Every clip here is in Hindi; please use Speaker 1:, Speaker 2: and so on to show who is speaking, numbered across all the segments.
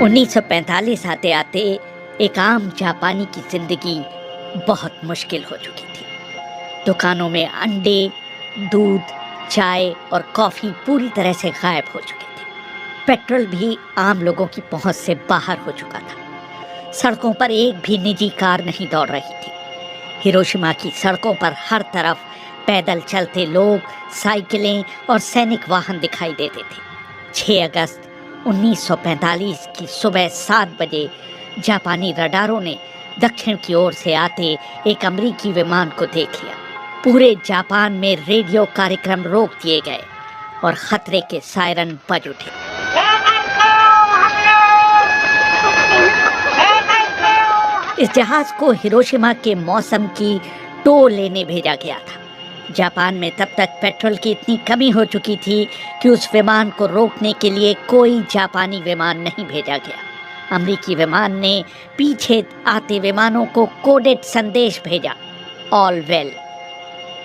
Speaker 1: 1945 आते आते एक आम जापानी की जिंदगी बहुत मुश्किल हो चुकी थी। दुकानों में अंडे, दूध, चाय और कॉफी पूरी तरह से गायब हो चुके थे। पेट्रोल भी आम लोगों की पहुंच से बाहर हो चुका था। सड़कों पर एक भी निजी कार नहीं दौड़ रही थी। हिरोशिमा की सड़कों पर हर तरफ पैदल चलते लोग, साइकिलें और सैनिक वाहन दिखाई देते थे। 6 अगस्त 1945 की सुबह 7 बजे जापानी रडारों ने दक्षिण की ओर से आते एक अमेरिकी विमान को देख लिया। पूरे जापान में रेडियो कार्यक्रम रोक दिए गए और खतरे के सायरन बज उठे। इस जहाज को हिरोशिमा के मौसम की टो लेने भेजा गया था। जापान में तब तक पेट्रोल की इतनी कमी हो चुकी थी कि उस विमान को रोकने के लिए कोई जापानी विमान नहीं भेजा गया। अमेरिकी विमान ने पीछे आते विमानों को कोडेड संदेश भेजा, ऑल वेल।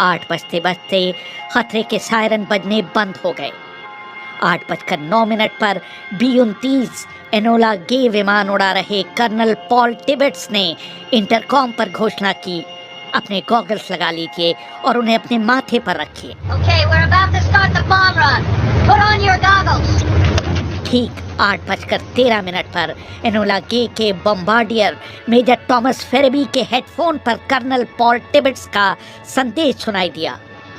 Speaker 1: 8 बजते बजते खतरे के सायरन बजने बंद हो गए। 8:09 पर B-29 एनोला गे विमान उड़ा रहे कर्नल पॉल टिबेट्स ने इंटरकॉम पर घोषणा की, अपने गॉगल्स लगा लीजिए और उन्हें अपने माथे पर रखिए।
Speaker 2: Okay, we're about to start the bomb run. Put on your goggles.
Speaker 1: ठीक 8:13 पर एनोला गे के बम्बार्डियर मेजर थॉमस फेरेबी के हेडफोन पर कर्नल पॉल टिबेट्स का संदेश सुनाई दिया,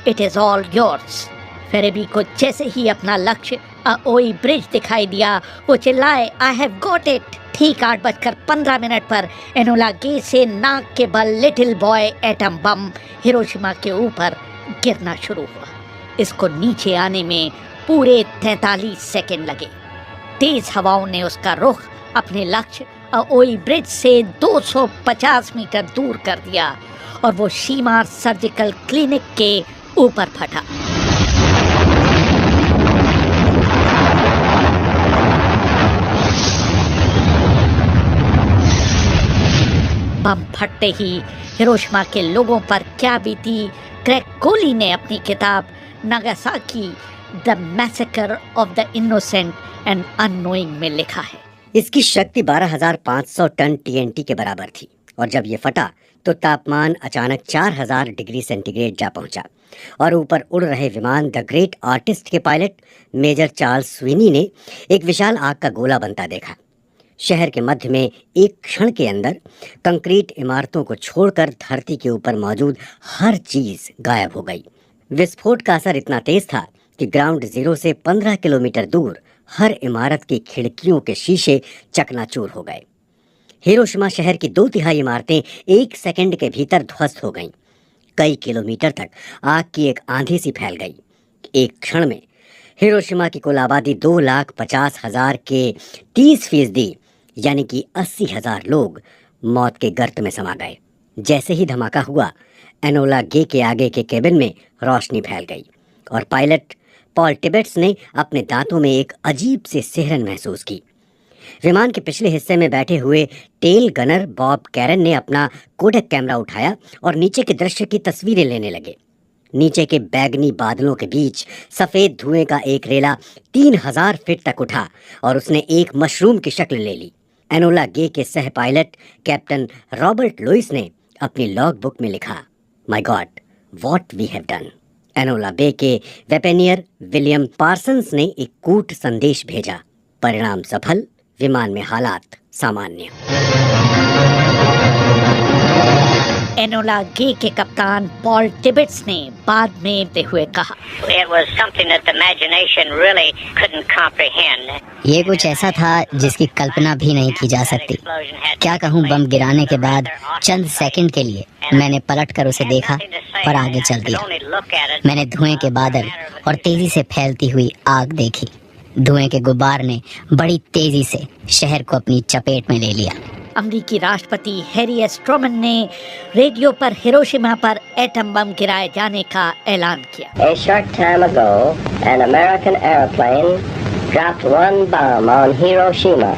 Speaker 1: इट इज ऑल योर्स। फेरेबी को जैसे ही अपना लक्ष्य ओई ब्रिज दिखाई दिया, वो चिल्लाए, आई हैव गॉट इट। ठीक 8:15 पर एनोला गे से नाक के बल little boy atom bomb Hiroshima के ऊपर गिरना शुरू हुआ। इसको नीचे आने में पूरे 43 सेकेंड लगे। तेज हवाओं ने उसका रुख अपने लक्ष्य ओई ब्रिज से 250 मीटर दूर कर दिया और वो शीमार सर्जिकल क्लिनिक के ऊपर फटा। बम फटते ही हिरोशिमा के लोगों पर क्या बीती, ग्रेग कोली ने अपनी किताब Nagasaki the massacre of the innocent and annoying में लिखा है।
Speaker 3: इसकी शक्ति 12,500 टन TNT के बराबर थी और जब ये फटा तो तापमान अचानक 4,000 डिग्री सेंटीग्रेड जा पहुंचा और ऊपर उड़ रहे विमान द ग्रेट आर्टिस्ट के पायलट मेजर चार्ल्स स्विनी ने एक विशाल आग का गोला बनता देखा। शहर के मध्य में एक क्षण के अंदर कंक्रीट इमारतों को छोड़कर धरती के ऊपर मौजूद हर चीज गायब हो गई। विस्फोट का असर इतना तेज था कि ग्राउंड जीरो से 15 किलोमीटर दूर हर इमारत की खिड़कियों के शीशे चकनाचूर हो गए। हिरोशिमा शहर की 2/3 इमारतें 1 सेकंड के भीतर ध्वस्त हो गईं। कई किलोमीटर तक आग की एक आंधी सी फैल गई। एक क्षण में हिरोशिमा की कुल आबादी 2,50,000 के 30% यानी कि 80,000 लोग मौत के गर्त में समा गए। जैसे ही धमाका हुआ, एनोला गे के आगे के केबिन में रोशनी फैल गई और पायलट पॉल टिबेट्स ने अपने दांतों में एक अजीब सी सिहरन महसूस की। विमान के पिछले हिस्से में बैठे हुए टेल गनर बॉब कैरन ने अपना कोडेक कैमरा उठाया और नीचे के दृश्य की तस्वीरें लेने लगे। नीचे के बैगनी बादलों के बीच सफेद धुएं का एक रेला 3,000 फीट तक उठा और उसने एक मशरूम की शक्ल ले ली। एनोला गे के सह पायलट कैप्टन रॉबर्ट लुइस ने अपनी लॉग बुक में लिखा, my God what we have done. Enola Gay के वेपनियर विलियम पार्सन्स ने एक कूट संदेश भेजा, परिणाम सफल, विमान में हालात सामान्य।
Speaker 1: एनोला गे के कप्तान पॉल टिबेट्स ने बाद में कहते हुए कहा,
Speaker 4: It was something that the imagination really couldn't comprehend.
Speaker 5: ये कुछ ऐसा था जिसकी कल्पना भी नहीं की जा सकती। क्या कहूँ, बम गिराने के बाद चंद सेकंड के लिए मैंने पलटकर उसे देखा और आगे चल दिया। मैंने धुएं के बादल और तेजी से फैलती हुई आग देखी। धुएं के गुब्बार ने बड़ी तेजी से शहर को अपनी चपेट में ले लिया।
Speaker 1: अमेरिकी राष्ट्रपति हैरी एस ट्रूमन ने रेडियो पर हिरोशिमा पर एटम बम गिराए जाने का ऐलान किया।
Speaker 6: A short time ago, an American airplane dropped one bomb on Hiroshima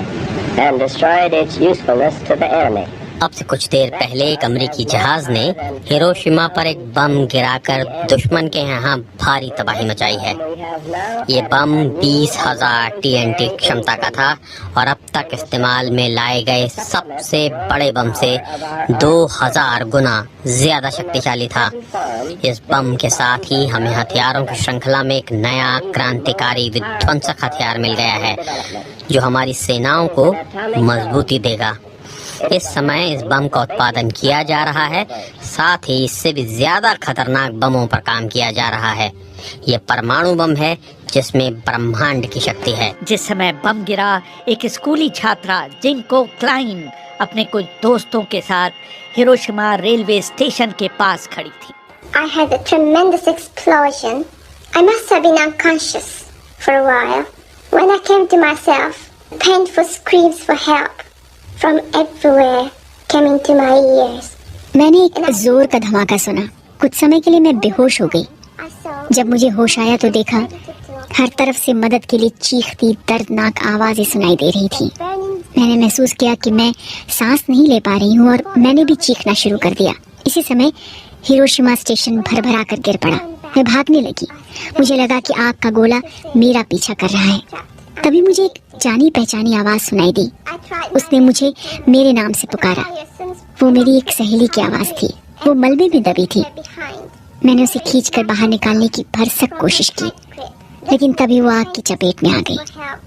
Speaker 6: and destroyed its usefulness to the enemy.
Speaker 5: अब से कुछ देर पहले एक अमेरिकी जहाज ने हिरोशिमा पर एक बम गिराकर दुश्मन के यहाँ भारी तबाही मचाई है। ये बम 20,000 TNT क्षमता का था और अब तक इस्तेमाल में लाए गए सबसे बड़े बम से 2000 गुना ज्यादा शक्तिशाली था। इस बम के साथ ही हमें हथियारों की श्रृंखला में एक नया क्रांतिकारी विध्वंसक हथियार मिल गया है जो हमारी सेनाओं को मजबूती देगा। इस समय इस बम का उत्पादन किया जा रहा है, साथ ही इससे भी ज्यादा खतरनाक बमों पर काम किया जा रहा है। ये परमाणु बम है जिसमें ब्रह्मांड की शक्ति है।
Speaker 1: जिस समय बम गिरा, एक स्कूली छात्रा जिनको क्लाइन अपने कुछ दोस्तों के साथ हिरोशिमा रेलवे स्टेशन के पास खड़ी थी।
Speaker 7: I had a tremendous explosion. I must have been unconscious for a while. When I came to myself, painful screams for help from everywhere came into my ears.
Speaker 8: मैंने एक जोर का धमाका सुना। कुछ समय के लिए मैं बेहोश हो गई। जब मुझे होश आया तो देखा हर तरफ से मदद के लिए चीखती दर्दनाक आवाजें सुनाई दे रही थी। मैंने महसूस किया कि मैं सांस नहीं ले पा रही हूँ और मैंने भी चीखना शुरू कर दिया। इसी समय हिरोशिमा स्टेशन भरभरा कर गिर पड़ा। मैं भागने लगी। मुझे लगा कि आग का गोला मेरा पीछा कर रहा है। तभी मुझे एक जानी पहचानी आवाज सुनाई दी। उसने मुझे मेरे नाम से पुकारा। वो मेरी एक सहेली की आवाज थी। वो मलबे में दबी थी। मैंने उसे खींचकर बाहर निकालने की भरसक कोशिश की, लेकिन तभी वो आग की चपेट में आ गई।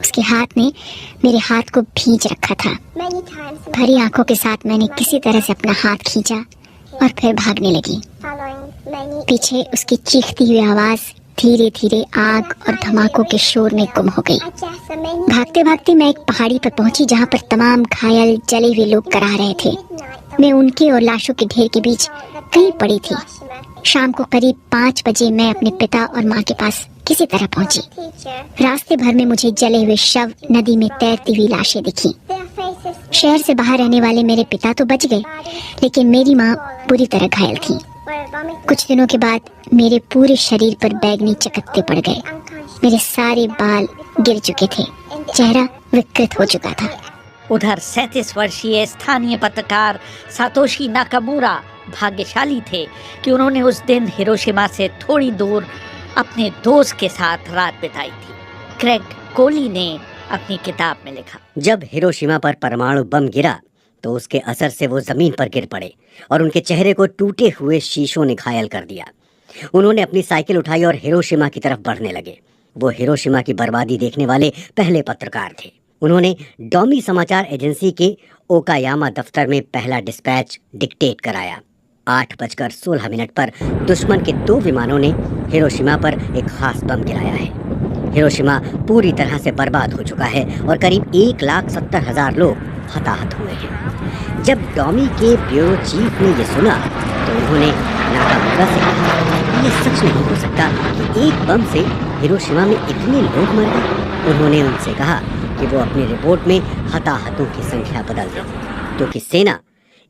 Speaker 8: उसके हाथ ने मेरे हाथ को भींच रखा था। भरी आंखों के साथ मैंने किसी तरह से अपना हाथ खींचा और फिर भागने लगी। पीछे उसकी चीखती हुई आवाज धीरे धीरे आग और धमाकों के शोर में गुम हो गई। भागते भागते मैं एक पहाड़ी पर पहुंची जहां पर तमाम घायल जले हुए लोग कराह रहे थे। मैं उनके और लाशों के ढेर के बीच कहीं पड़ी थी। शाम को करीब 5 बजे मैं अपने पिता और माँ के पास किसी तरह पहुंची। रास्ते भर में मुझे जले हुए शव, नदी में तैरती हुई लाशें दिखी। शहर से बाहर रहने वाले मेरे पिता तो बच गए, लेकिन मेरी माँ बुरी तरह घायल थी। कुछ दिनों के बाद मेरे पूरे शरीर पर बैगनी चकत्ते पड़ गए। मेरे सारे बाल गिर चुके थे। चेहरा विकृत हो चुका था।
Speaker 1: उधर 37 वर्षीय स्थानीय पत्रकार सातोशी नाकामुरा भाग्यशाली थे कि उन्होंने उस दिन हिरोशिमा से थोड़ी दूर अपने दोस्त के साथ रात बिताई थी। क्रेग कोली ने अपनी किताब में लिखा,
Speaker 3: जब हिरोशिमा पर परमाणु बम गिरा तो उसके असर से वो जमीन पर गिर पड़े और उनके चेहरे को टूटे हुए शीशों ने घायल कर दिया। उन्होंने अपनी साइकिल उठाई और हिरोशिमा की तरफ बढ़ने लगे। वो हिरोशिमा की बर्बादी देखने वाले पहले पत्रकार थे। उन्होंने डॉमी समाचार एजेंसी के ओकायामा दफ्तर में पहला डिस्पैच डिक्टेट कराया। 8:16 पर दुश्मन के 2 विमानों ने हिरोशिमा पर एक खास बम गिराया है। हिरोशिमा पूरी तरह से बर्बाद हो चुका है और करीब 1,70,000 लोग हताहत हुए हैं। जब डॉमी के ब्यूरो चीफ ने ये सुना तो उन्होंने नाकामुरा से कहा, ये सच नहीं हो सकता कि एक बम से हिरोशिमा में इतने लोग मर गए। उन्होंने उनसे कहा कि वो अपनी रिपोर्ट में हताहतों की संख्या बदल दें, क्योंकि सेना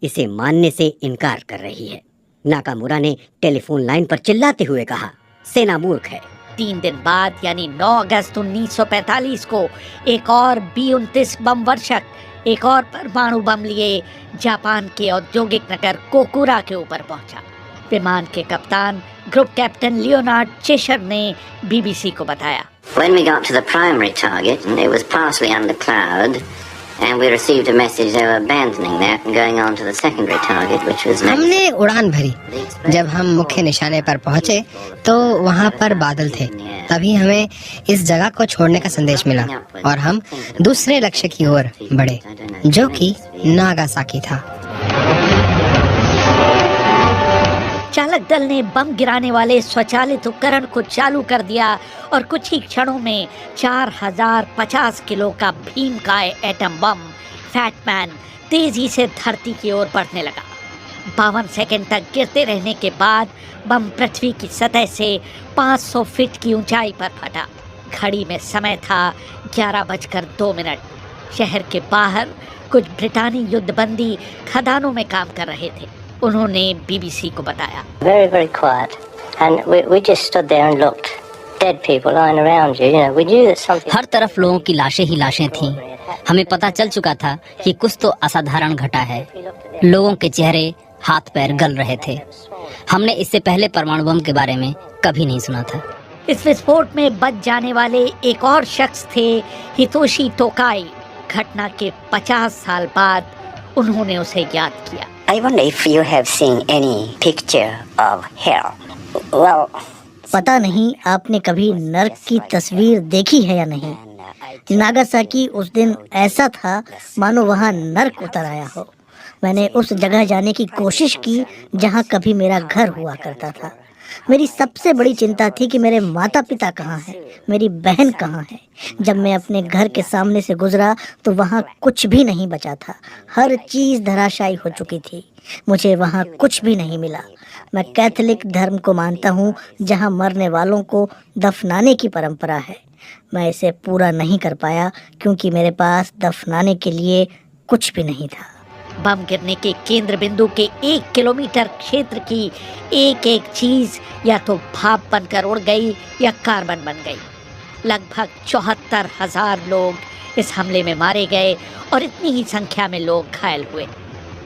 Speaker 3: इसे मानने से इनकार कर रही है। नाकामुरा ने टेलीफोन लाइन पर चिल्लाते हुए कहा, सेना मूर्ख है।
Speaker 1: 3 दिन बाद यानी 9 अगस्त 1945 को एक और B-29 बम वर्षक एक और परमाणु बम लिए जापान के औद्योगिक नगर कोकुरा के ऊपर पहुंचा। विमान के कप्तान ग्रुप कैप्टन लियोनार्ड चेशर ने BBC को बताया,
Speaker 6: When we got to the primary target, and it was partially under cloud, and we received a message they were abandoning that and going on to the secondary target, which was next.
Speaker 9: हमने उड़ान भरी। जब हम मुख्य निशाने पर पहुंचे तो वहां पर बादल थे। तभी हमें इस जगह को छोड़ने का संदेश मिला और हम दूसरे लक्ष्य की ओर बढ़े, जो कि नागासाकी था।
Speaker 1: चालक दल ने बम गिराने वाले स्वचालित उपकरण को चालू कर दिया और कुछ ही क्षणों में 4050 किलो का भीमकाय एटम बम फैटमैन तेजी से धरती की ओर बढ़ने लगा। 52 सेकंड तक गिरते रहने के बाद बम पृथ्वी की सतह से 500 फीट की ऊंचाई पर फटा। घड़ी में समय था 11:02। शहर के बाहर कुछ ब्रिटानी युद्धबंदी खदानों में काम कर रहे थे। उन्होंने BBC को बताया,
Speaker 6: Very, very quiet. And we just stood there and looked. Dead people lying around you, you know. We knew that something.
Speaker 5: हर तरफ लोगों की लाशें ही लाशें थीं। हमें पता चल चुका था कि कुछ तो असाधारण घटा है। लोगों के चेहरे, हाथ पैर गल रहे थे। हमने इससे पहले परमाणु बम के बारे में कभी नहीं सुना था।
Speaker 1: इस विस्फोट में बच जाने वाले एक और शख्स थे हितोशी तोकाई। घटना के 50 साल बाद उन्होंने उसे याद किया।
Speaker 6: I wonder if you have seen any picture of hell. Well,
Speaker 8: पता नहीं आपने कभी नर्क की तस्वीर देखी है या नहीं। नागासाकी उस दिन ऐसा था मानो वहाँ नर्क उतर आया हो। मैंने उस जगह जाने की कोशिश की जहाँ कभी मेरा घर हुआ करता था। मेरी सबसे बड़ी चिंता थी कि मेरे माता पिता कहाँ हैं, मेरी बहन कहाँ है। जब मैं अपने घर के सामने से गुजरा तो वहाँ कुछ भी नहीं बचा था। हर चीज़ धराशायी हो चुकी थी। मुझे वहाँ कुछ भी नहीं मिला। मैं कैथोलिक धर्म को मानता हूँ जहाँ मरने वालों को दफनाने की परंपरा है। मैं इसे पूरा नहीं कर पाया क्योंकि मेरे पास दफनाने के लिए कुछ भी नहीं था।
Speaker 1: बम गिरने के केंद्र बिंदु के 1 किलोमीटर क्षेत्र की एक एक चीज या तो भाप बनकर उड़ गई या कार्बन बन गई। लगभग 74,000 लोग इस हमले में मारे गए और इतनी ही संख्या में लोग घायल हुए।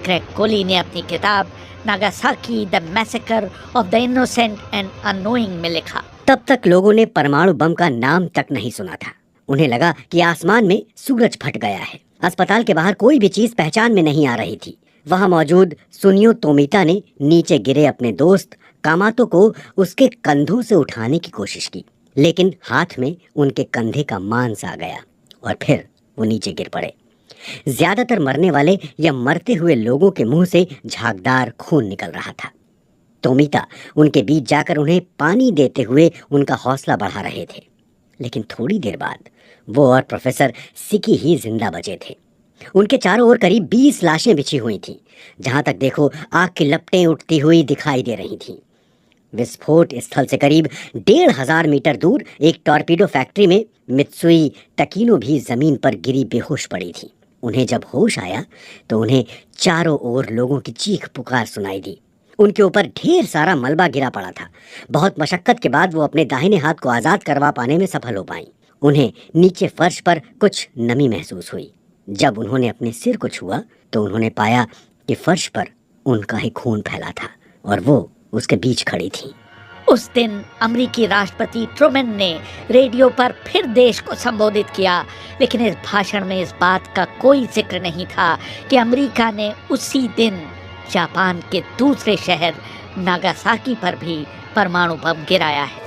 Speaker 1: ग्रेग कोली ने अपनी किताब Nagasaki the massacre of the innocent and annoying में लिखा।
Speaker 3: तब तक लोगों ने परमाणु बम का नाम तक नहीं सुना था। उन्हें लगा कि आसमान में सूरज फट गया है। अस्पताल के बाहर कोई भी चीज पहचान में नहीं आ रही थी। वहां मौजूद सुनियो तोमिता ने नीचे गिरे अपने दोस्त कामातो को उसके कंधों से उठाने की कोशिश की, लेकिन हाथ में उनके कंधे का मांस आ गया और फिर वो नीचे गिर पड़े। ज्यादातर मरने वाले या मरते हुए लोगों के मुंह से झागदार खून निकल रहा था। तोमिता उनके बीच जाकर उन्हें पानी देते हुए उनका हौसला बढ़ा रहे थे, लेकिन थोड़ी देर बाद वो और प्रोफेसर सिकी ही जिंदा बचे थे। उनके चारों ओर करीब 20 लाशें बिछी हुई थीं। जहां तक देखो आग की लपटें उठती हुई दिखाई दे रही थीं। विस्फोट स्थल से करीब 1,500 मीटर दूर एक टॉर्पीडो फैक्ट्री में मित्सुई तकीनो भी जमीन पर गिरी बेहोश पड़ी थी। उन्हें जब होश आया तो उन्हें चारों ओर लोगों की चीख पुकार सुनाई दी। उनके ऊपर ढेर सारा मलबा गिरा पड़ा था। बहुत मशक्कत के बाद वो अपने दाहिने हाथ को आज़ाद करवा पाने में सफल हो पाई। उन्हें नीचे फर्श पर कुछ नमी महसूस हुई। जब उन्होंने अपने सिर को छुआ तो उन्होंने पाया कि फर्श पर उनका ही खून फैला था और वो उसके बीच खड़ी थी।
Speaker 1: उस दिन अमेरिकी राष्ट्रपति ट्रूमैन ने रेडियो पर फिर देश को संबोधित किया, लेकिन इस भाषण में इस बात का कोई जिक्र नहीं था कि अमेरिका ने उसी दिन जापान के दूसरे शहर नागासाकी पर भी परमाणु बम गिराया है।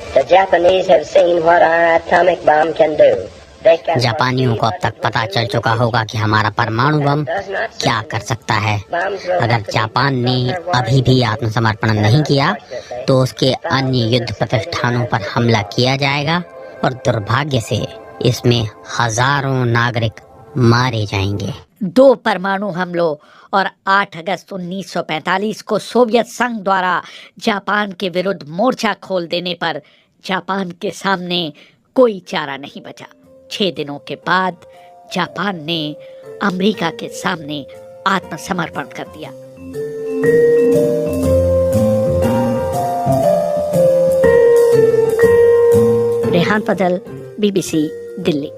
Speaker 5: जापानियों को अब तक पता चल चुका होगा कि हमारा परमाणु बम क्या कर सकता है। अगर जापान ने अभी भी आत्मसमर्पण नहीं किया तो उसके अन्य युद्ध प्रतिष्ठानों पर हमला किया जाएगा और दुर्भाग्य से इसमें हजारों नागरिक मारे जाएंगे।
Speaker 1: 2 परमाणु हमलों और 8 अगस्त 1945 को सोवियत संघ द्वारा जापान के विरुद्ध मोर्चा खोल देने पर जापान के सामने कोई चारा नहीं बचा। 6 दिनों के बाद जापान ने अमेरिका के सामने आत्मसमर्पण कर दिया। रेहान फजल, BBC, दिल्ली।